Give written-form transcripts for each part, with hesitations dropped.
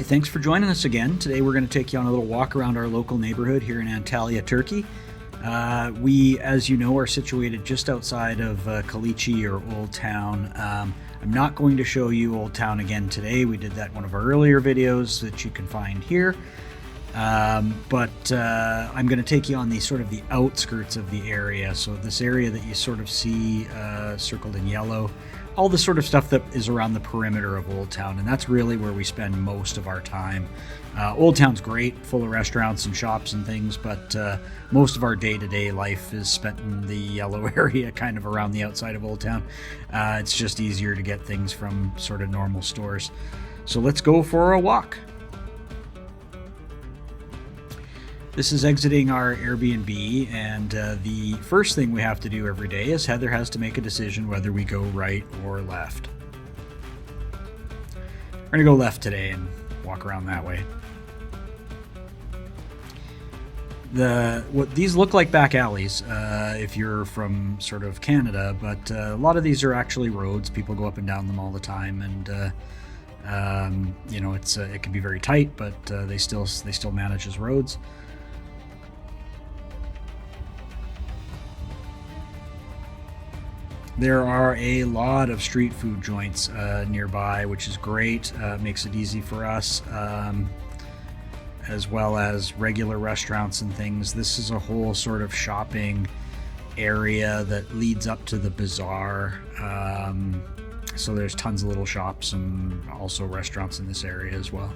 Hi, thanks for joining us again. Today we're going to take you on a little walk around our local neighborhood here in Antalya, Turkey. We, as you know, are situated just outside of Kalichi or Old Town. I'm not going to show you Old Town again today. We did that in one of our earlier videos that you can find here. But I'm going to take you on the sort of the outskirts of the area. So this area that you sort of see circled in yellow, all the sort of stuff that is around the perimeter of Old Town, and that's really where we spend most of our time. Old Town's great, full of restaurants and shops and things, but most of our day-to-day life is spent in the yellow area, kind of around the outside of Old Town. It's just easier to get things from sort of normal stores. So let's go for a walk. This is exiting our Airbnb, and the first thing we have to do every day is Heather has to make a decision whether we go right or left. We're going to go left today and walk around that way. These look like back alleys if you're from sort of Canada, but a lot of these are actually roads. People go up and down them all the time, and you know, it can be very tight, but they still manage as roads. There are a lot of street food joints nearby, which is great. Makes it easy for us, as well as regular restaurants and things. This is a whole sort of shopping area that leads up to the bazaar. So there's tons of little shops and also restaurants in this area as well.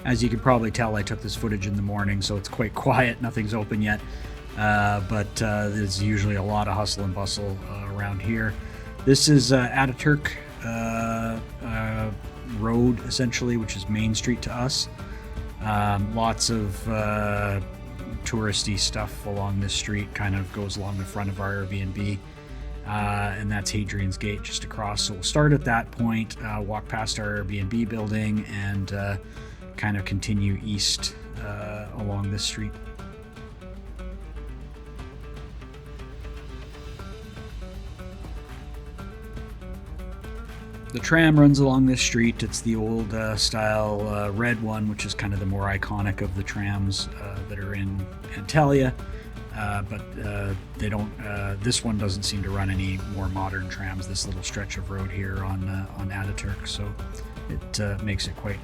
As you can probably tell, I took this footage in the morning, so it's quite quiet. Nothing's open yet, but there's usually a lot of hustle and bustle around here. This is Ataturk Road, essentially, which is Main Street to us. Lots of touristy stuff along this street, kind of goes along the front of our Airbnb. And that's Hadrian's Gate just across. So we'll start at that point, walk past our Airbnb building, and kind of continue east along this street. The tram runs along this street. It's the old style red one, which is kind of the more iconic of the trams that are in Antalya. But they don't. This one doesn't seem to run any more modern trams. This little stretch of road here on Ataturk, so it makes it quite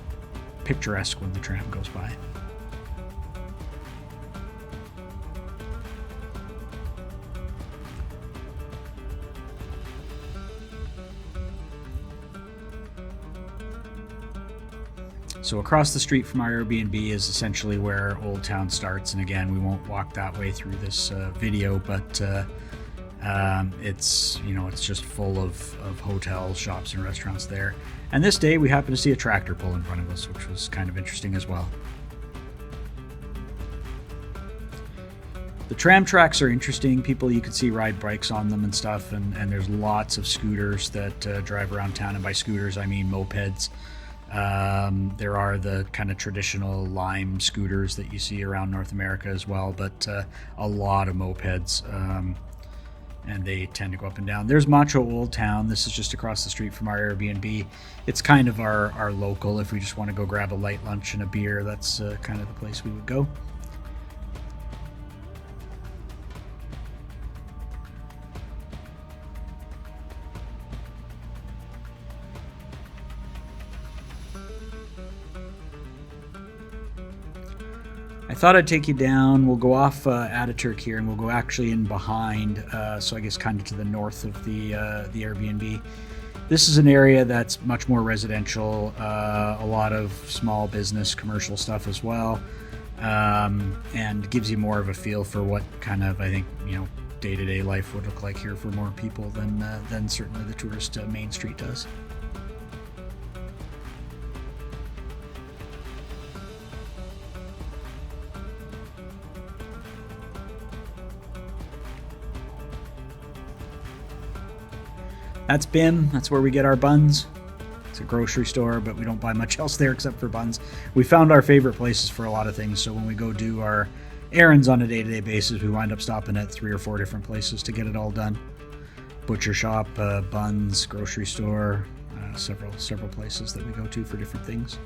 picturesque when the tram goes by. So across the street from our Airbnb is essentially where Old Town starts, and again, we won't walk that way through this video, but it's just full of hotels, shops, and restaurants there. And this day we happened to see a tractor pull in front of us, which was kind of interesting as well. The tram tracks are interesting. People, you can see, ride bikes on them and stuff, and there's lots of scooters that drive around town, and by scooters I mean mopeds. There are the kind of traditional lime scooters that you see around North America as well, but a lot of mopeds, and they tend to go up and down. There's Macho Old Town. This is just across the street from our Airbnb. It's kind of our local. If we just want to go grab a light lunch and a beer, that's kind of the place we would go. I thought I'd take you down. We'll go off Ataturk here, and we'll go actually in behind, so I guess kind of to the north of the Airbnb. This is an area that's much more residential, a lot of small business, commercial stuff as well, and gives you more of a feel for what kind of, I think, day-to-day life would look like here for more people than certainly the tourist Main Street does. That's BIM. That's where we get our buns. It's a grocery store, but we don't buy much else there except for buns. We found our favorite places for a lot of things, so when we go do our errands on a day-to-day basis, we wind up stopping at 3 or 4 different places to get it all done. Butcher shop, buns, grocery store, several places that we go to for different things.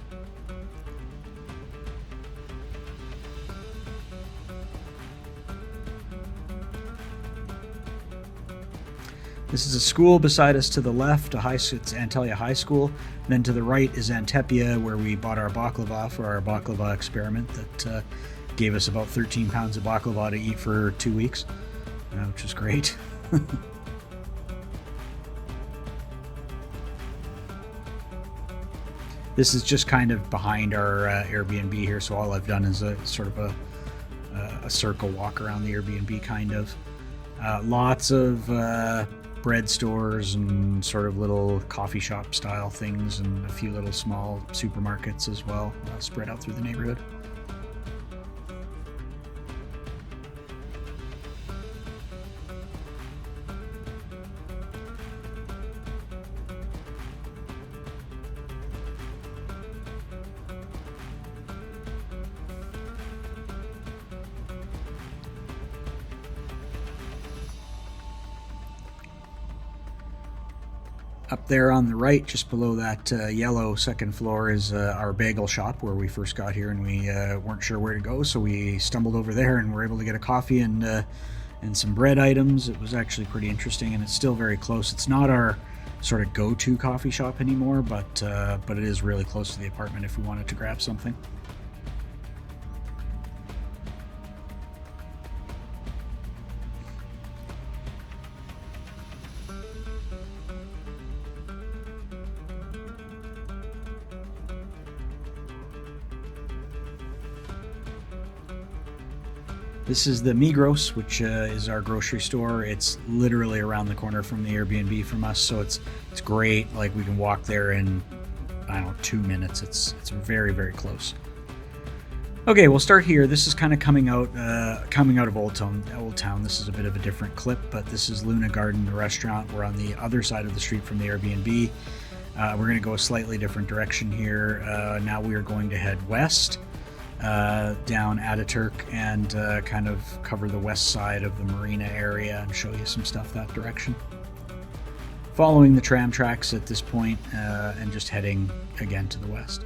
This is a school beside us to the left, it's Antalya High School. Then to the right is Antepia, where we bought our baklava for our baklava experiment that gave us about 13 pounds of baklava to eat for 2 weeks, which was great. This is just kind of behind our Airbnb here, so all I've done is a sort of a circle walk around the Airbnb, kind of. Lots of bread stores and sort of little coffee shop style things, and a few little small supermarkets as well, spread out through the neighborhood. Up there on the right, just below that yellow second floor, is our bagel shop where we first got here, and we weren't sure where to go, so we stumbled over there and were able to get a coffee and some bread items. It was actually pretty interesting, and it's still very close. It's not our sort of go-to coffee shop anymore, but it is really close to the apartment if we wanted to grab something. This is the Migros, which is our grocery store. It's literally around the corner from the Airbnb from us, so it's great. Like, we can walk there in, I don't know, 2 minutes. It's very, very close. Okay, we'll start here. This is kind of coming out of Old Town. This is a bit of a different clip, but this is Luna Garden, the restaurant. We're on the other side of the street from the Airbnb. We're going to go a slightly different direction here. Now we are going to head west. Down Ataturk and kind of cover the west side of the marina area and show you some stuff that direction. Following the tram tracks at this point and just heading again to the west.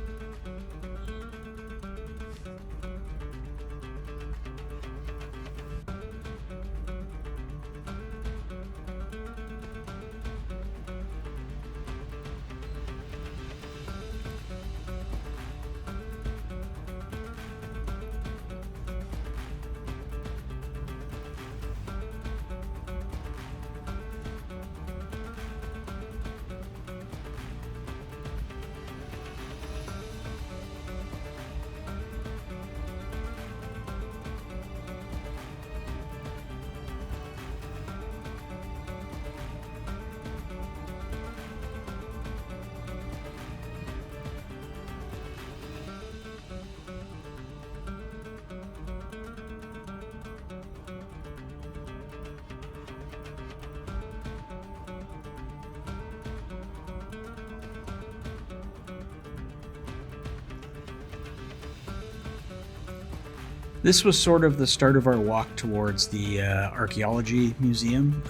This was sort of the start of our walk towards the archaeology museum.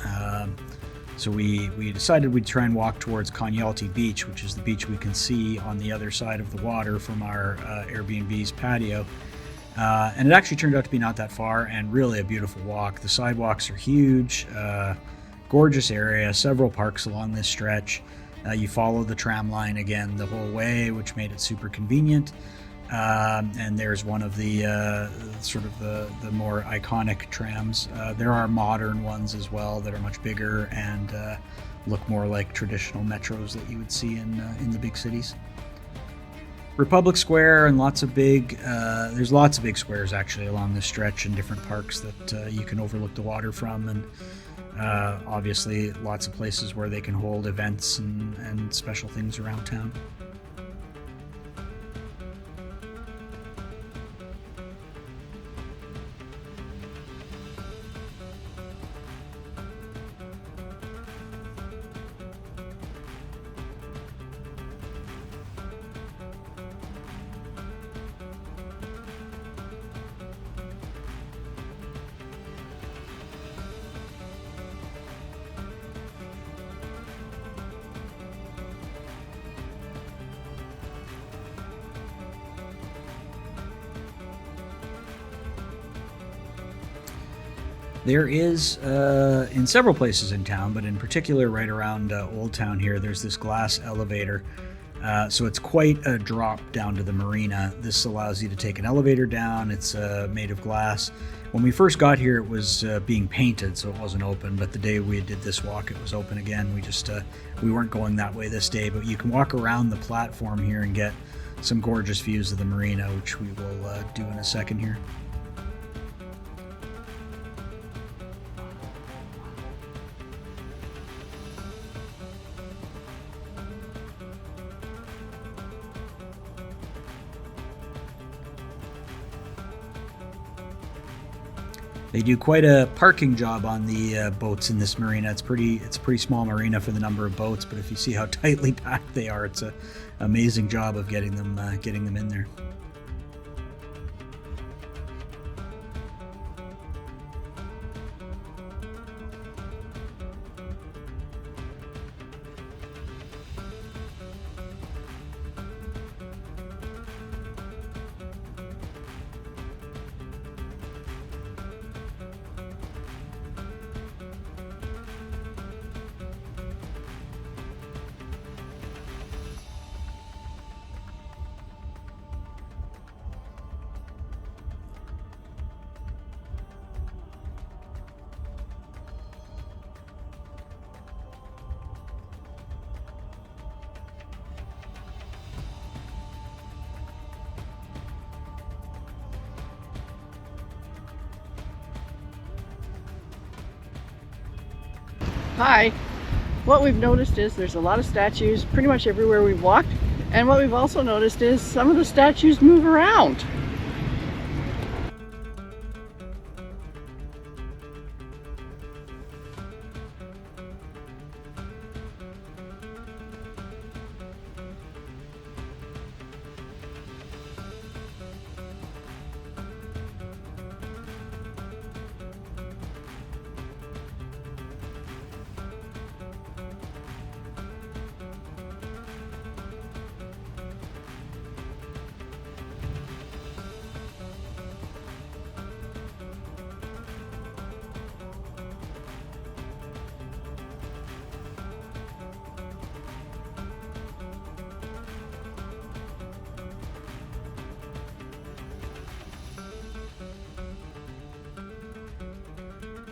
So we decided we'd try and walk towards Konyaaltı Beach, which is the beach we can see on the other side of the water from our Airbnb's patio. And it actually turned out to be not that far, and really a beautiful walk. The sidewalks are huge, gorgeous area, several parks along this stretch. You follow the tram line again the whole way, which made it super convenient. And there's one of the sort of the more iconic trams. There are modern ones as well that are much bigger and look more like traditional metros that you would see in the big cities. Republic Square and there's lots of big squares actually along this stretch and different parks that you can overlook the water from, and obviously lots of places where they can hold events and special things around town. There is, in several places in town, but in particular right around Old Town here, there's this glass elevator. So it's quite a drop down to the marina. This allows you to take an elevator down. It's made of glass. When we first got here, it was being painted, so it wasn't open. But the day we did this walk, it was open again. We weren't going that way this day, but you can walk around the platform here and get some gorgeous views of the marina, which we will do in a second here. They do quite a parking job on the boats in this marina. It's a pretty small marina for the number of boats, but if you see how tightly packed they are, it's an amazing job of getting them in there. Hi. What we've noticed is there's a lot of statues pretty much everywhere we've walked, and what we've also noticed is some of the statues move around.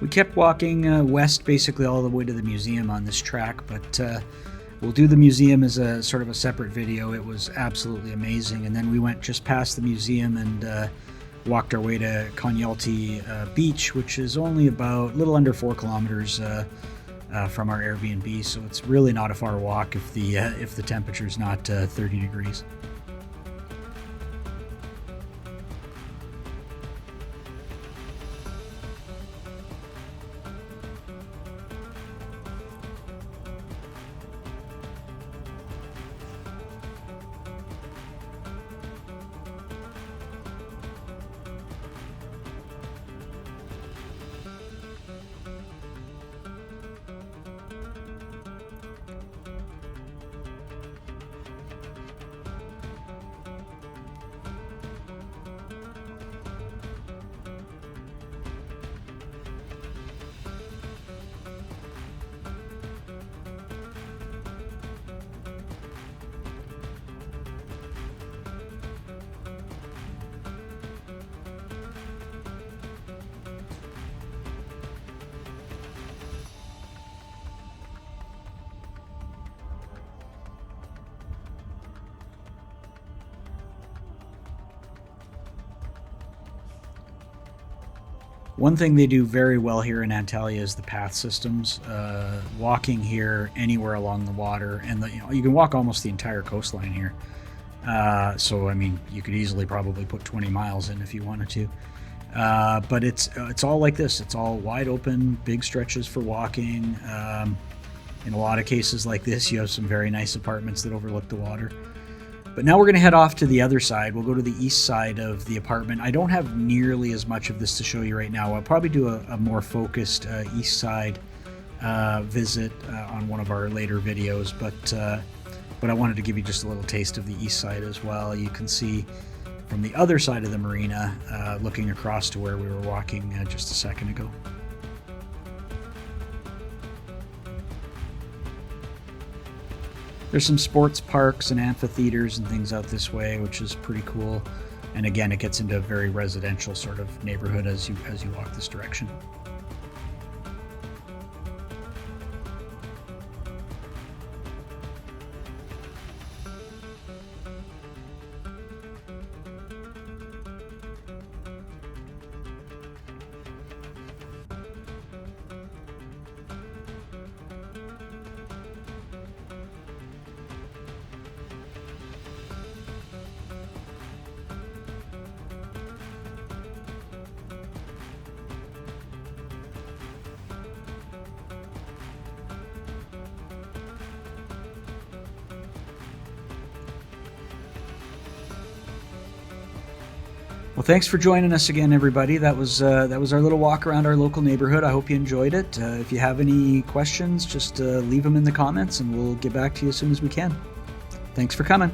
We kept walking west basically all the way to the museum on this track, but we'll do the museum as a sort of a separate video. It was absolutely amazing. And then we went just past the museum and walked our way to Konyaaltı Beach, which is only about a little under 4 kilometers from our Airbnb. So it's really not a far walk if the temperature is not 30 degrees. One thing they do very well here in Antalya is the path systems. Walking here anywhere along the water, and you can walk almost the entire coastline here. So I mean, you could easily probably put 20 miles in if you wanted to. But it's all like this. It's all wide open, big stretches for walking. In a lot of cases like this, you have some very nice apartments that overlook the water. But now we're going to head off to the other side. We'll go to the east side of the apartment. I don't have nearly as much of this to show you right now. I'll probably do a more focused east side visit on one of our later videos. But I wanted to give you just a little taste of the east side as well. You can see from the other side of the marina, looking across to where we were walking just a second ago. There's some sports parks and amphitheaters and things out this way, which is pretty cool. And again, it gets into a very residential sort of neighborhood as you walk this direction. Well, thanks for joining us again, everybody. That was our little walk around our local neighborhood. I hope you enjoyed it. If you have any questions, just leave them in the comments and we'll get back to you as soon as we can. Thanks for coming.